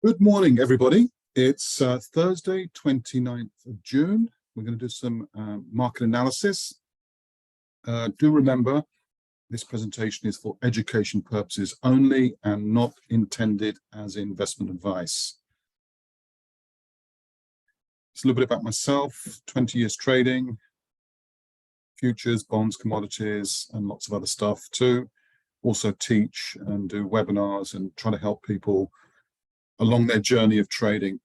Good morning, everybody. It's Thursday, 29th of June. We're going to do some market analysis. Do remember, this presentation is for education purposes only and not intended as investment advice. It's a little bit about myself, 20 years trading, futures, bonds, commodities, and lots of other stuff too. Also teach and do webinars and try to help people along their journey of trading.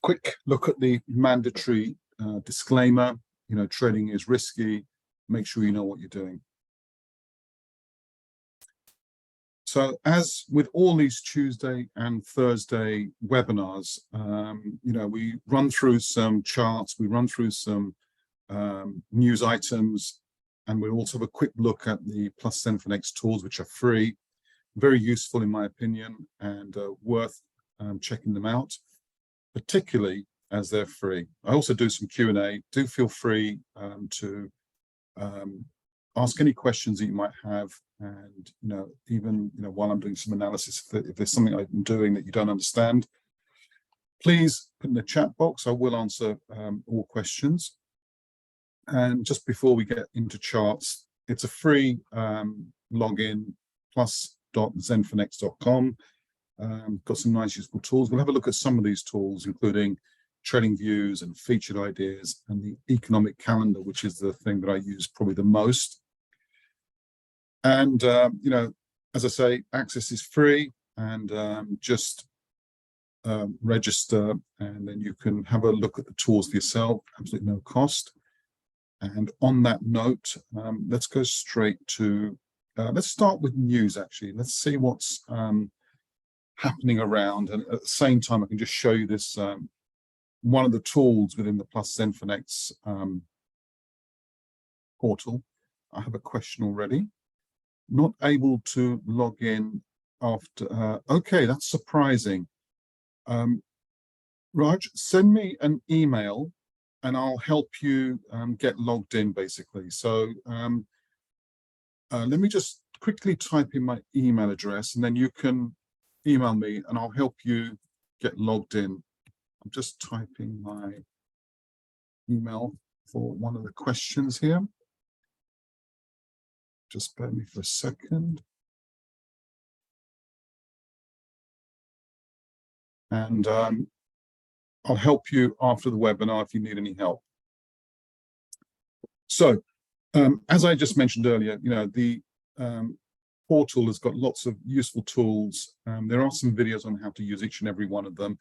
Quick look at the mandatory disclaimer. You know, trading is risky. Make sure you know what you're doing. So as with all these Tuesday and Thursday webinars, you know, we run through some charts, we run through some news items, and we'll also have a quick look at the Plus Zenfinex tools, which are free. Very useful in my opinion, and worth checking them out, particularly as they're free. I also do some Q&A. Do feel free to ask any questions that you might have, and even while I'm doing some analysis, if there's something I'm doing that you don't understand, please put in the chat box. I will answer all questions. And just before we get into charts, it's a free login, plus.zenfinex.com. Got some nice useful tools. We'll have a look at some of these tools, including trading views and featured ideas and the economic calendar, which is the thing that I use probably the most. And as I say, access is free, and just register, and then you can have a look at the tools for yourself, absolutely no cost. And on that note, let's go straight to let's start with news. Actually, let's see what's happening around, and at the same time I can just show you this one of the tools within the Plus Zenfinex portal. I have a question already. Not able to log in after okay, that's surprising. Raj, send me an email and I'll help you get logged in, basically. So let me just quickly type in my email address, and then you can email me and I'll help you get logged in. I'm just typing my email for one of the questions here. Just bear me for a second. And I'll help you after the webinar if you need any help. So as I just mentioned earlier, the portal has got lots of useful tools. There are some videos on how to use each and every one of them,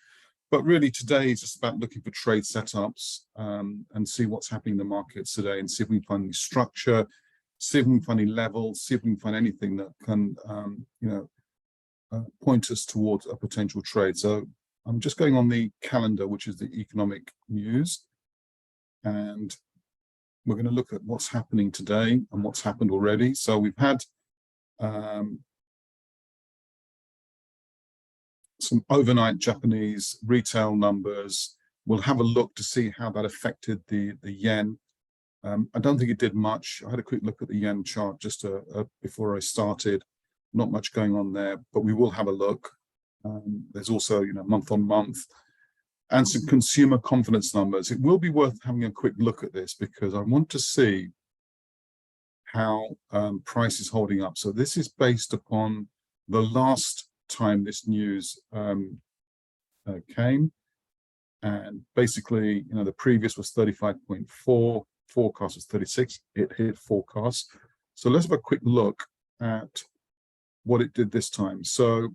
but really today is just about looking for trade setups and see what's happening in the markets today, and see if we can find any structure, see if we can find any levels, see if we can find anything that can point us towards a potential trade. So I'm just going on the calendar, which is the economic news, and we're going to look at what's happening today and what's happened already. So we've had some overnight Japanese retail numbers. We'll have a look to see how that affected the yen. I don't think it did much. I had a quick look at the yen chart just before I started. Not much going on there, but we will have a look. There's also, month on month, and some consumer confidence numbers. It will be worth having a quick look at this because I want to see how price is holding up. So this is based upon the last time this news came, and basically, the previous was 35.4, forecast was 36. It hit forecast. So let's have a quick look at what it did this time. So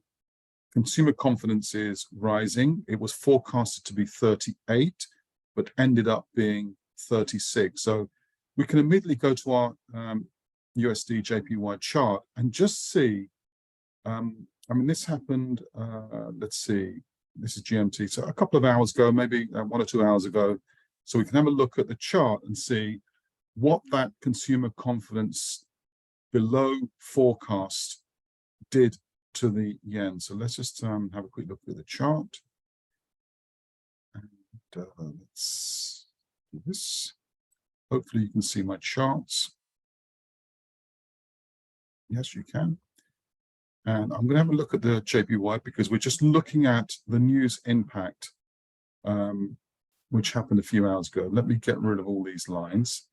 consumer confidence is rising. It was forecasted to be 38, but ended up being 36. So we can immediately go to our USD JPY chart and just see, this happened, let's see, this is GMT, so a couple of hours ago, maybe 1 or 2 hours ago. So we can have a look at the chart and see what that consumer confidence below forecast did to the yen. So let's just have a quick look at the chart. And let's do this. Hopefully you can see my charts. Yes, you can. And I'm going to have a look at the JPY because we're just looking at the news impact, which happened a few hours ago. Let me get rid of all these lines.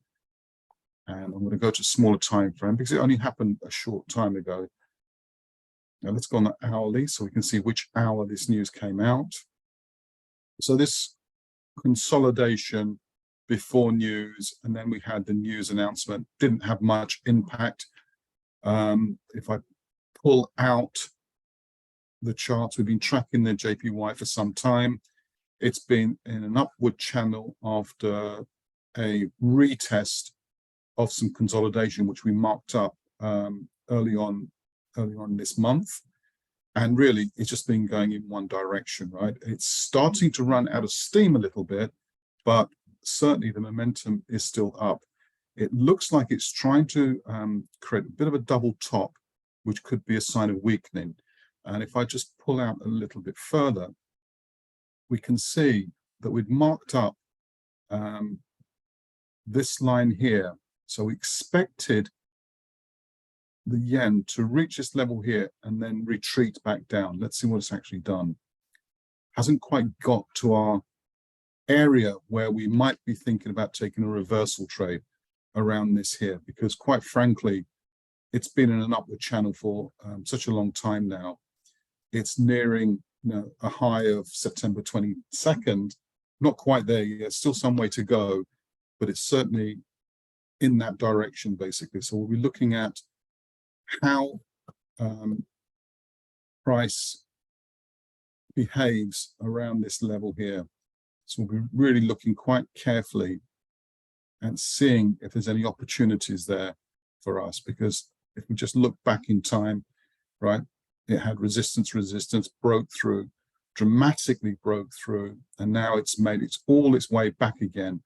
And I'm going to go to smaller time frame because it only happened a short time ago. Now let's go on the hourly so we can see which hour this news came out. So this consolidation before news, and then we had the news announcement, didn't have much impact. If I pull out the charts, we've been tracking the JPY for some time. It's been in an upward channel after a retest of some consolidation, which we marked up early on this month. And really, it's just been going in one direction, right? It's starting to run out of steam a little bit, but certainly the momentum is still up. It looks like it's trying to create a bit of a double top, which could be a sign of weakening. And if I just pull out a little bit further, we can see that we've marked up this line here. So we expected the yen to reach this level here and then retreat back down. Let's see what it's actually done. Hasn't quite got to our area where we might be thinking about taking a reversal trade around this here, because quite frankly, it's been in an upward channel for such a long time now. It's nearing a high of September 22nd. Not quite there yet, still some way to go, but it's certainly in that direction, basically. So we'll be looking at how price behaves around this level here. So we'll be really looking quite carefully and seeing if there's any opportunities there for us, because if we just look back in time, right, it had resistance, broke through, dramatically broke through, and now it's made all its way back again,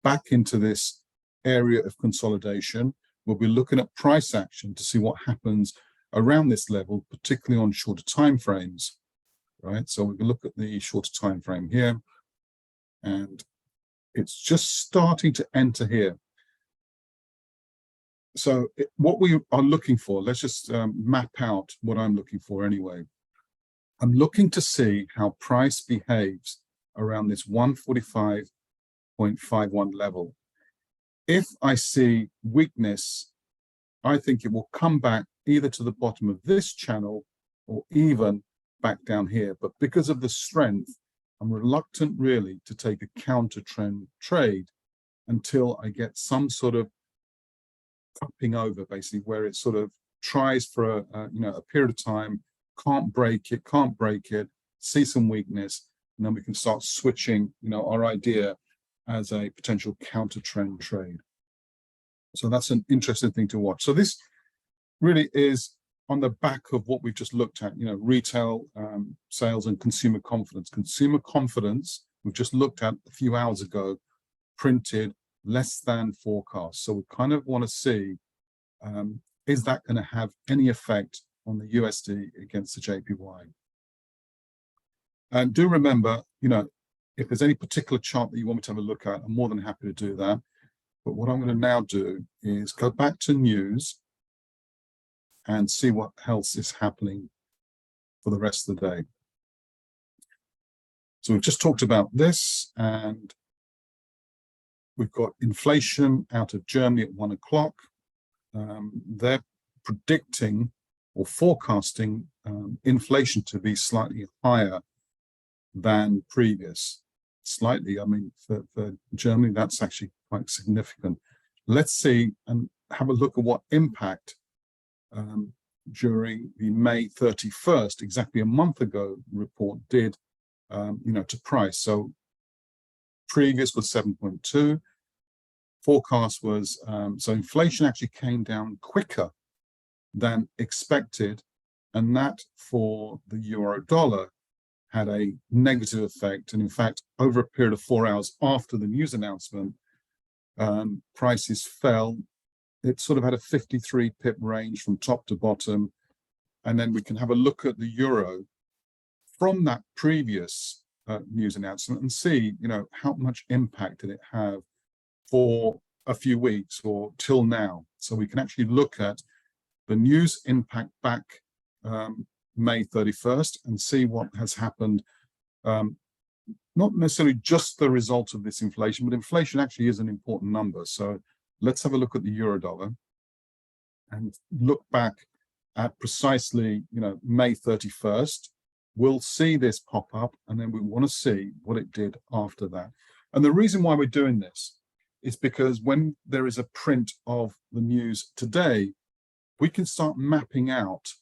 back into this area of consolidation. We'll be looking at price action to see what happens around this level, particularly on shorter time frames, right? So we can look at the shorter time frame here, and it's just starting to enter here. So what we are looking for, let's just map out what I'm looking for anyway. I'm looking to see how price behaves around this 145.51 level. If I see weakness, I think it will come back either to the bottom of this channel or even back down here. But because of the strength, I'm reluctant really to take a counter trend trade until I get some sort of cupping over, basically, where it sort of tries for a period of time, can't break it, see some weakness, and then we can start switching our idea as a potential counter trend trade. So that's an interesting thing to watch. So this really is on the back of what we've just looked at, retail sales and consumer confidence. Consumer confidence, we've just looked at a few hours ago, printed less than forecast. So we kind of want to see, is that going to have any effect on the USD against the JPY? And do remember, if there's any particular chart that you want me to have a look at, I'm more than happy to do that. But what I'm going to now do is go back to news and see what else is happening for the rest of the day. So we've just talked about this, and we've got inflation out of Germany at 1 o'clock. They're predicting or forecasting inflation to be slightly higher than previous. Slightly, I mean, for Germany, that's actually quite significant. Let's see and have a look at what impact during the May 31st, exactly a month ago, report did, to price. So previous was 7.2. Forecast was, so inflation actually came down quicker than expected, and that for the euro dollar had a negative effect. And in fact, over a period of 4 hours after the news announcement, prices fell. It sort of had a 53 pip range from top to bottom. And then we can have a look at the euro from that previous news announcement and see, how much impact did it have for a few weeks or till now. So we can actually look at the news impact back May 31st and see what has happened. Not necessarily just the result of this inflation, but inflation actually is an important number. So let's have a look at the euro dollar and look back at precisely, May 31st. We'll see this pop up, and then we want to see what it did after that. And the reason why we're doing this is because when there is a print of the news today, we can start mapping out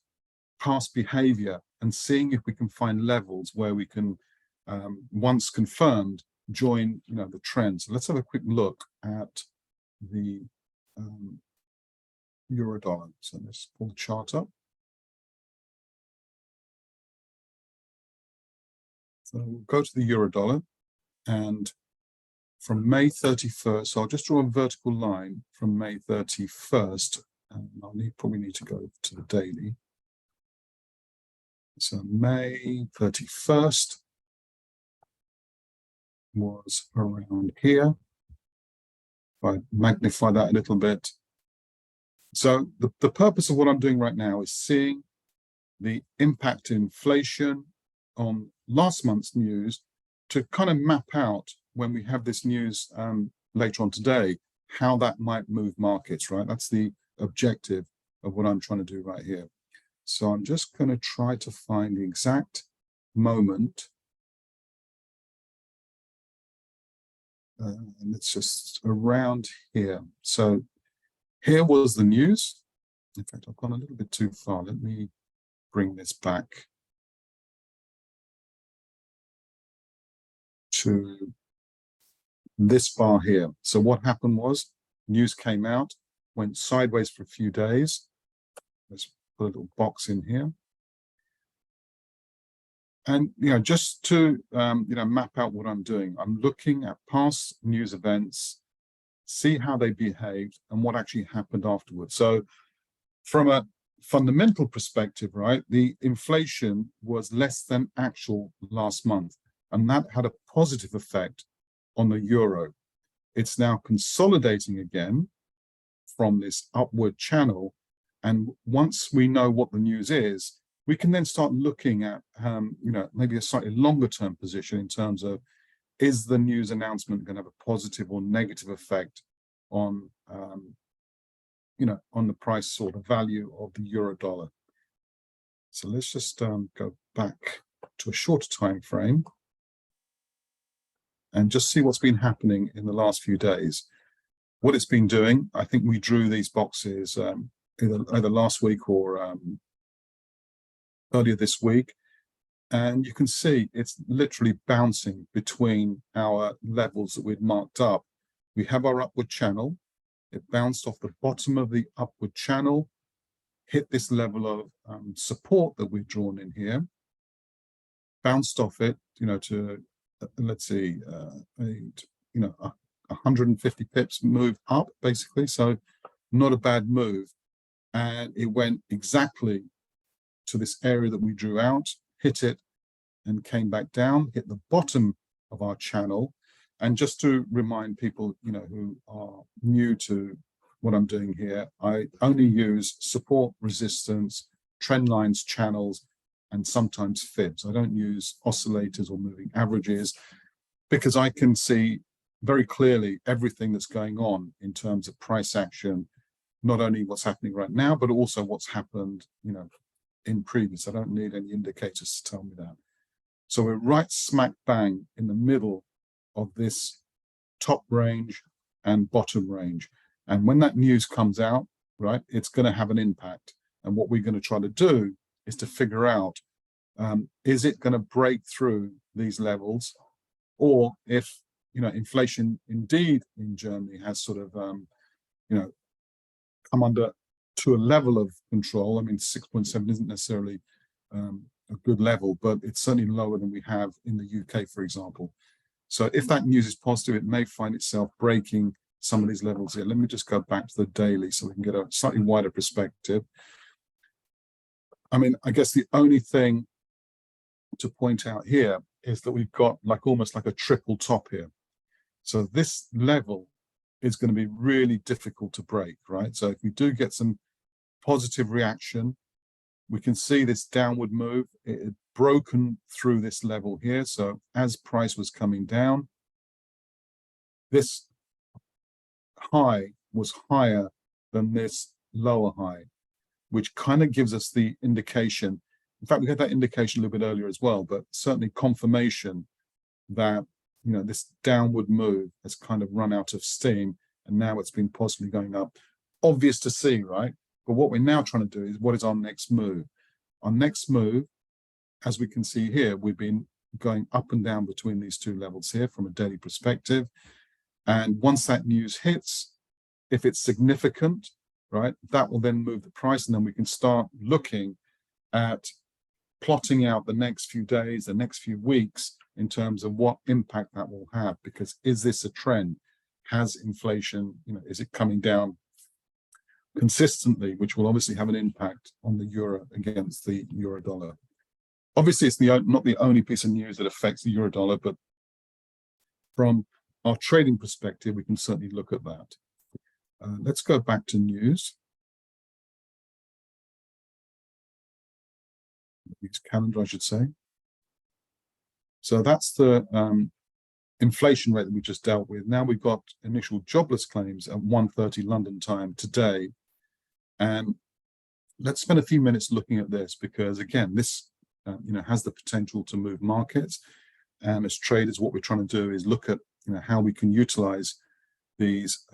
past behavior and seeing if we can find levels where we can, once confirmed, join the trend. So let's have a quick look at the euro dollar. So let's pull the chart up. So we'll go to the euro dollar, and from May 31st, so I'll just draw a vertical line from May 31st, and I'll probably need to go to the daily. So May 31st was around here. If I magnify that a little bit. So the purpose of what I'm doing right now is seeing the impact of inflation on last month's news to kind of map out, when we have this news later on today, how that might move markets, right? That's the objective of what I'm trying to do right here. So I'm just going to try to find the exact moment. And it's just around here. So here was the news. In fact, I've gone a little bit too far. Let me bring this back to this bar here. So what happened was, news came out, went sideways for a few days. Let's put a little box in here. And just to map out what I'm doing, I'm looking at past news events, see how they behaved and what actually happened afterwards. So from a fundamental perspective, right, the inflation was less than actual last month, and that had a positive effect on the euro. It's now consolidating again from this upward channel, and once we know what the news is, we can then start looking at maybe a slightly longer term position in terms of, is the news announcement going to have a positive or negative effect on on the price or the value of the euro dollar. So let's just go back to a shorter time frame and just see what's been happening in the last few days. What it's been doing, I think we drew these boxes either last week or earlier this week, and you can see it's literally bouncing between our levels that we'd marked up. We have our upward channel. It bounced off the bottom of the upward channel, hit this level of support that we've drawn in here, bounced off it, to let's see, 150 pips move up, basically. So not a bad move, and it went exactly to this area that we drew out, hit it, and came back down, hit the bottom of our channel. And just to remind people, who are new to what I'm doing here, I only use support, resistance, trend lines, channels, and sometimes fibs. I don't use oscillators or moving averages, because I can see very clearly everything that's going on in terms of price action, not only what's happening right now, but also what's happened, in previous. I don't need any indicators to tell me that. So we're right smack bang in the middle of this top range and bottom range. And when that news comes out, right, it's going to have an impact. And what we're going to try to do is to figure out, is it going to break through these levels, or if, inflation indeed in Germany has sort of, come under to a level of control. I mean, 6.7 isn't necessarily a good level, but it's certainly lower than we have in the UK, for example. So if that news is positive, it may find itself breaking some of these levels here. Let me just go back to the daily so we can get a slightly wider perspective. I mean, I guess the only thing to point out here is that we've got almost like a triple top here. So this level is going to be really difficult to break, right? So if we do get some positive reaction, we can see this downward move. It had broken through this level here. So as price was coming down, this high was higher than this lower high, which kind of gives us the indication. In fact, we had that indication a little bit earlier as well, but certainly confirmation that, you know, this downward move has kind of run out of steam, and now it's been possibly going up. Obvious to see, right? But what we're now trying to do is, what is our next move? Our next move, as we can see here, we've been going up and down between these two levels here from a daily perspective. And once that news hits, if it's significant, right, that will then move the price, and then we can start looking at plotting out the next few days, the next few weeks, in terms of what impact that will have. Because is this a trend? Has inflation, you know, is it coming down consistently, which will obviously have an impact on the euro against the euro dollar. Obviously, it's not the only piece of news that affects the euro dollar, but from our trading perspective, we can certainly look at that. Let's go back to news. News calendar, I should say. So that's the inflation rate that we just dealt with. Now we've got initial jobless claims at 1:30 London time today. And let's spend a few minutes looking at this, because again, this you know, has the potential to move markets. And as traders, what we're trying to do is look at, you know, how we can utilize these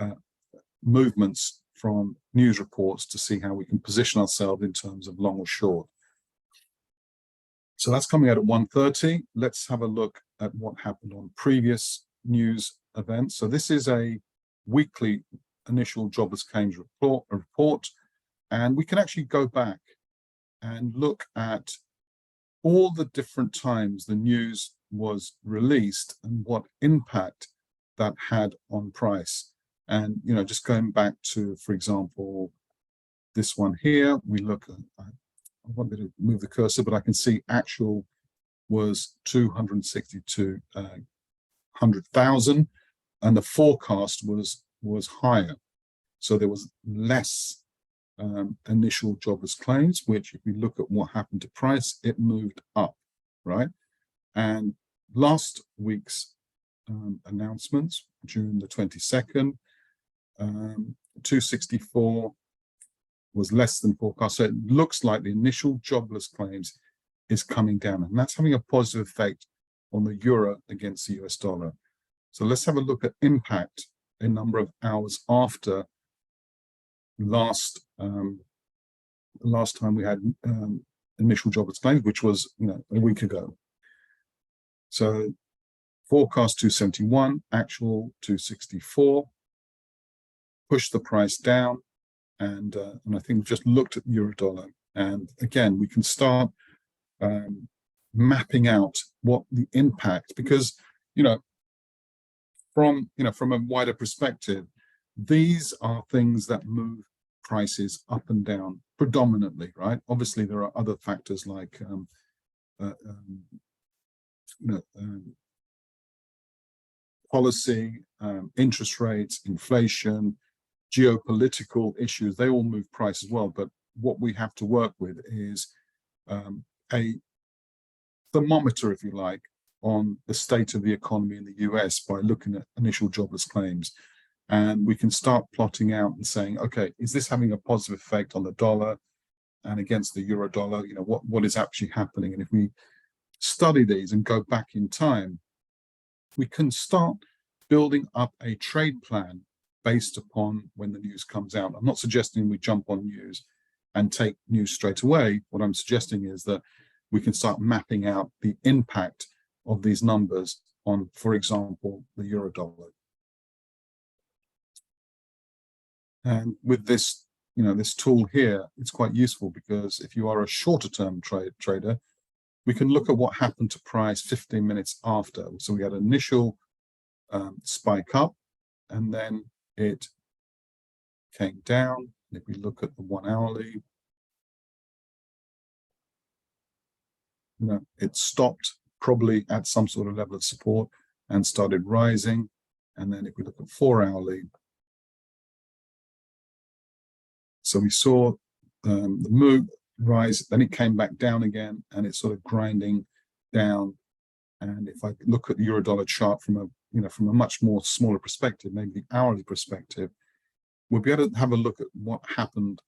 movements from news reports to see how we can position ourselves in terms of long or short. So that's coming out at 1:30. Let's have a look at what happened on previous news events. So this is a weekly initial jobless claims report, and we can actually go back and look at all the different times the news was released and what impact that had on price. And, you know, just going back to, for example, this one here, we look at, I want me to move the cursor, but I can see actual was 262,000, and the forecast was higher. So there was less initial jobless claims, which if we look at what happened to price, it moved up, right? And last week's announcements, June the 22nd, 264 was less than forecast. So it looks like the initial jobless claims is coming down, and that's having a positive effect on the euro against the US dollar. So let's have a look at impact a number of hours after last time we had initial jobless claims, which was, you know, a week ago. So forecast 271, actual 264, pushed the price down, and I think we've just looked at euro dollar, and again we can start mapping out what the impact, because from a wider perspective, these are things that move prices up and down predominantly, right? Obviously there are other factors like policy, interest rates, inflation, geopolitical issues. They all move price as well, but what we have to work with is a thermometer, if you like, on the state of the economy in the US by looking at initial jobless claims. And we can start plotting out and saying, okay, is this having a positive effect on the dollar and against the euro dollar? What is actually happening? And if we study these and go back in time, we can start building up a trade plan based upon when the news comes out. I'm not suggesting we jump on news and take news straight away. What I'm suggesting is that we can start mapping out the impact of these numbers on, for example, the euro dollar. And with this, this tool here, it's quite useful, because if you are a shorter term trader, we can look at what happened to price 15 minutes after. So we had an initial spike up, and then it came down. If we look at the 1 hourly, it stopped probably at some sort of level of support and started rising. And then if we look at 4 hourly, so we saw the move, rise, then it came back down again, and it's sort of grinding down. And if I look at the euro dollar chart from a much more smaller perspective, maybe the hourly perspective, we'll be able to have a look at what happened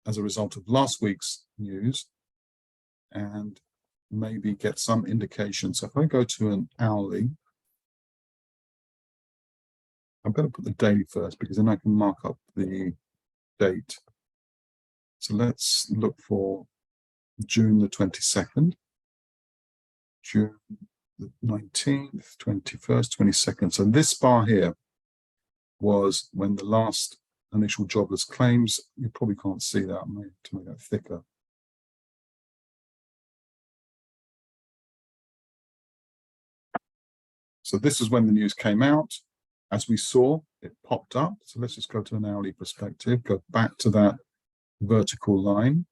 as a result of last week's news and maybe get some indication. So if I go to an hourly, I'm going to put the daily first because then I can mark up the date. So let's look for June the 22nd, June the 19th, 21st, 22nd. So this bar here was when the last initial jobless claims, you probably can't see that, I may have to make that thicker. So this is when the news came out. As we saw, it popped up. So let's just go to an hourly perspective, go back to that vertical line.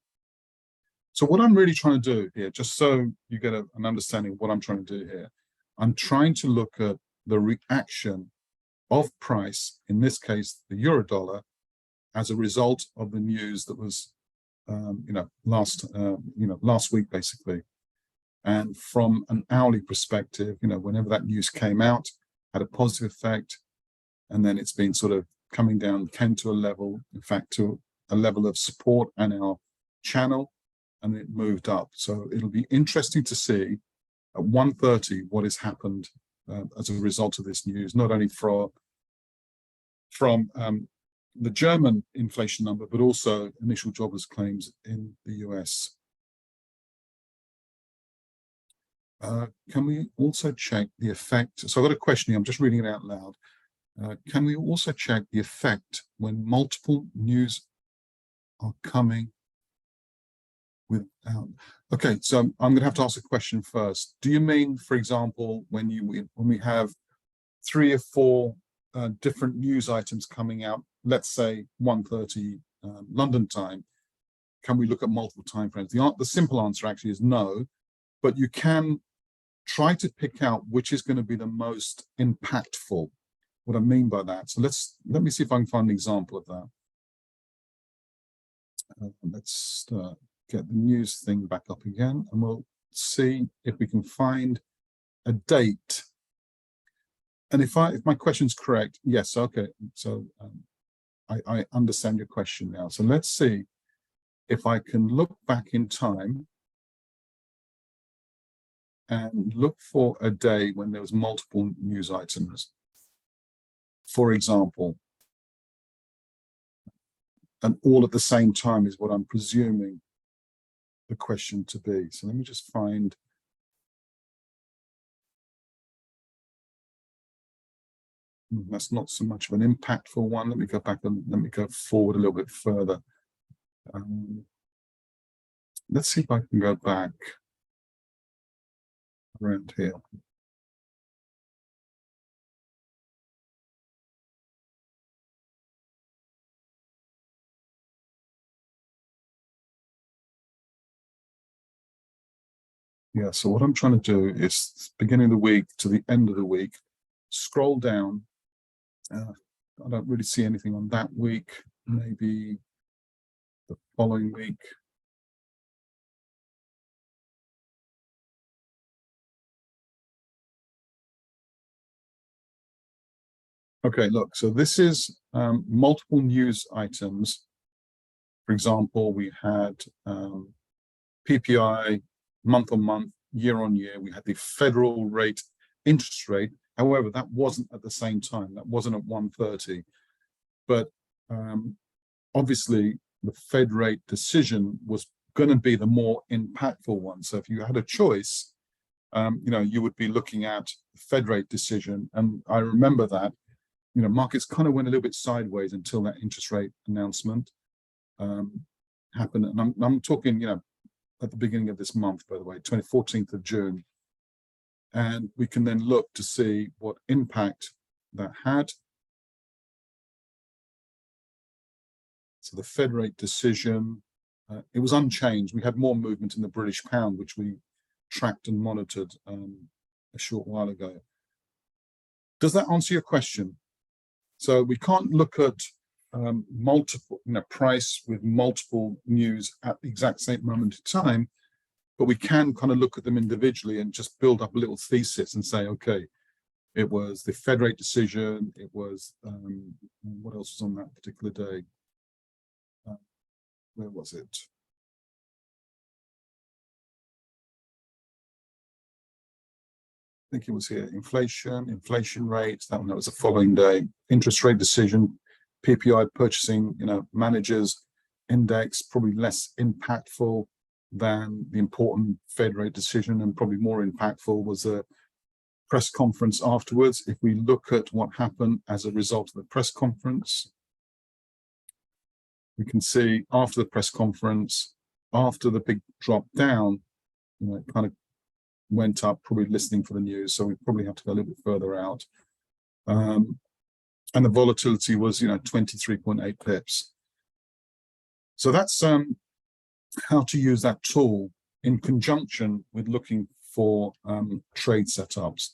So what I'm really trying to do here, just so you get an understanding of what I'm trying to do here, I'm trying to look at the reaction of price, in this case, the euro dollar, as a result of the news that was, last week, basically. And from an hourly perspective, whenever that news came out, had a positive effect, and then it's been sort of coming down, came to a level, in fact, to a level of support and our channel, and it moved up. So it'll be interesting to see at 1:30 what has happened as a result of this news, not only from the German inflation number, but also initial jobless claims in the US. Can we also check the effect? So I've got a question here, I'm just reading it out loud. Can we also check the effect when multiple news are coming without? Okay, so I'm going to have to ask a question first. Do you mean, for example, when we have 3 or 4 different news items coming out, let's say 1:30 London time, can we look at multiple time frames? The simple answer actually is no, but you can try to pick out which is going to be the most impactful. What I mean by that, so let me see if I can find an example of that. Let's get the news thing back up again, and we'll see if we can find a date. And if my question's correct, yes, okay. So I understand your question now. So let's see if I can look back in time and look for a day when there was multiple news items. For example, and all at the same time is what I'm presuming the question to be. So let me just find. That's not so much of an impactful one. Let me go back and let me go forward a little bit further. Let's see if I can go back around here. Yeah, so what I'm trying to do is beginning of the week to the end of the week, scroll down. I don't really see anything on that week, maybe the following week. Okay, look, so this is multiple news items. For example, we had PPI month on month, year on year. We had the federal rate, interest rate. However, that wasn't at the same time. That wasn't at 1:30. But obviously, the Fed rate decision was going to be the more impactful one. So if you had a choice, you would be looking at the Fed rate decision. And I remember that, markets kind of went a little bit sideways until that interest rate announcement happened. And I'm talking, at the beginning of this month, by the way, 14th of June. And we can then look to see what impact that had. So the Fed rate decision, it was unchanged. We had more movement in the British pound, which we tracked and monitored a short while ago. Does that answer your question? So we can't look at multiple, price with multiple news at the exact same moment in time, but we can kind of look at them individually and just build up a little thesis and say, okay, it was the Fed rate decision, it was, what else was on that particular day? Where was it? I think it was here, inflation rates, that was the following day, interest rate decision, PPI purchasing, managers index, probably less impactful than the important Fed rate decision, and probably more impactful was a press conference afterwards. If we look at what happened as a result of the press conference, we can see after the press conference, after the big drop down, it kind of went up, probably listening for the news. So we probably have to go a little bit further out. And the volatility was, 23.8 pips. So that's how to use that tool in conjunction with looking for trade setups.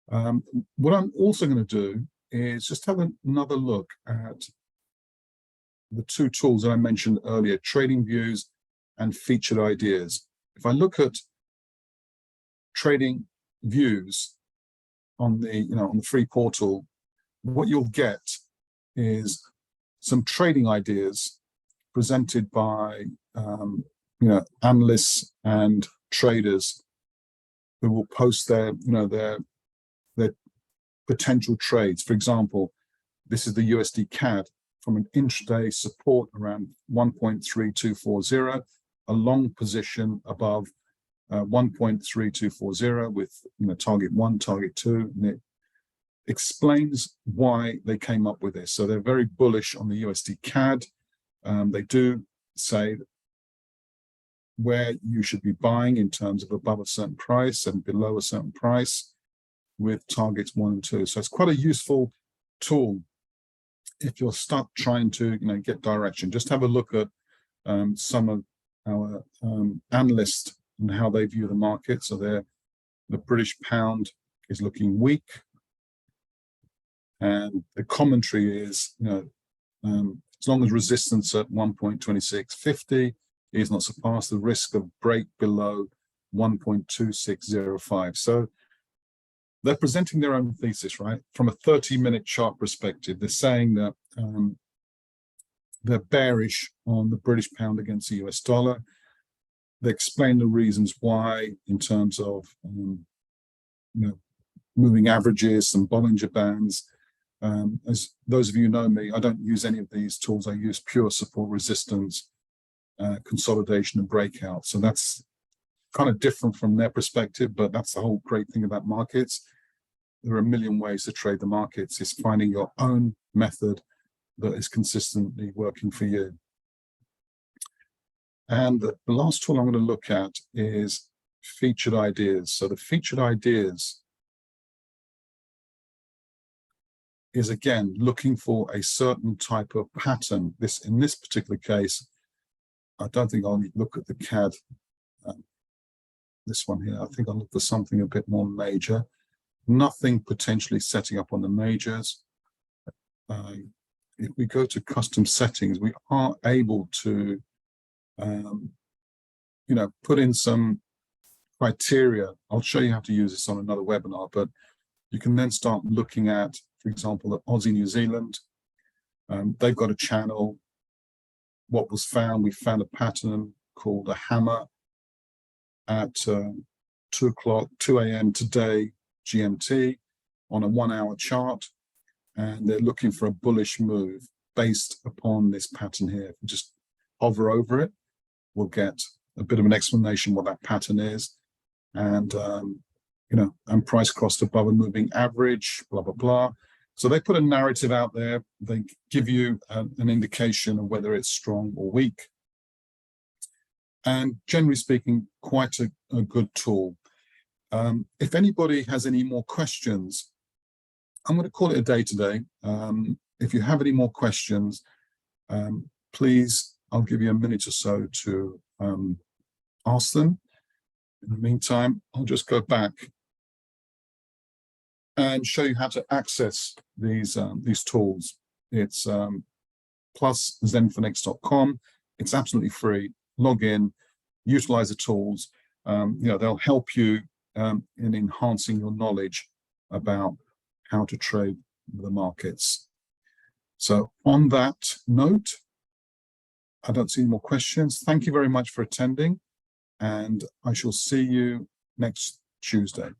What I'm also going to do is just have another look at the two tools that I mentioned earlier, trading views and featured ideas. If I look at trading views on the, on the free portal, what you'll get is some trading ideas presented by, analysts and traders who will post their potential trades. For example, this is the USD CAD from an intraday support around 1.3240, a long position above 1.3240 with target 1, target 2, and it explains why they came up with this. So they're very bullish on the USD CAD. They do say where you should be buying in terms of above a certain price and below a certain price with targets 1 and 2. So it's quite a useful tool if you're stuck trying to get direction. Just have a look at some of our analysts and how they view the market. So the British pound is looking weak, and the commentary is as long as resistance at 1.2650 is not surpassed, the risk of break below 1.2605. So they're presenting their own thesis, right? From a 30-minute chart perspective, they're saying that they're bearish on the British pound against the US dollar. They explain the reasons why in terms of moving averages, some Bollinger Bands. As those of you know me, I don't use any of these tools. I use pure support, resistance, consolidation, and breakout. So that's kind of different from their perspective, but that's the whole great thing about markets. There are a million ways to trade the markets. It's finding your own method that is consistently working for you. And the last tool I'm going to look at is featured ideas. So the featured ideas is, again, looking for a certain type of pattern. In this particular case, I don't think I'll look at the CAD, this one here. I think I'll look for something a bit more major. Nothing potentially setting up on the majors. If we go to custom settings, we are able to put in some criteria. I'll show you how to use this on another webinar, but you can then start looking at, for example, at Aussie New Zealand. They've got a channel. What was found, we found a pattern called a hammer at 2 a.m. today GMT on a 1-hour chart, and they're looking for a bullish move based upon this pattern here. If we just hover over it, we'll get a bit of an explanation what that pattern is, and and price crossed above a moving average, blah blah blah. So they put a narrative out there. They give you an indication of whether it's strong or weak, and generally speaking, quite a good tool. If anybody has any more questions, I'm going to call it a day today. If you have any more questions, please, I'll give you a minute or so to ask them. In the meantime, I'll just go back and show you how to access these tools. It's plus zenphoenix.com. It's absolutely free. Log in, utilize the tools. They'll help you in enhancing your knowledge about how to trade the markets. So on that note, I don't see any more questions. Thank you very much for attending, and I shall see you next Tuesday.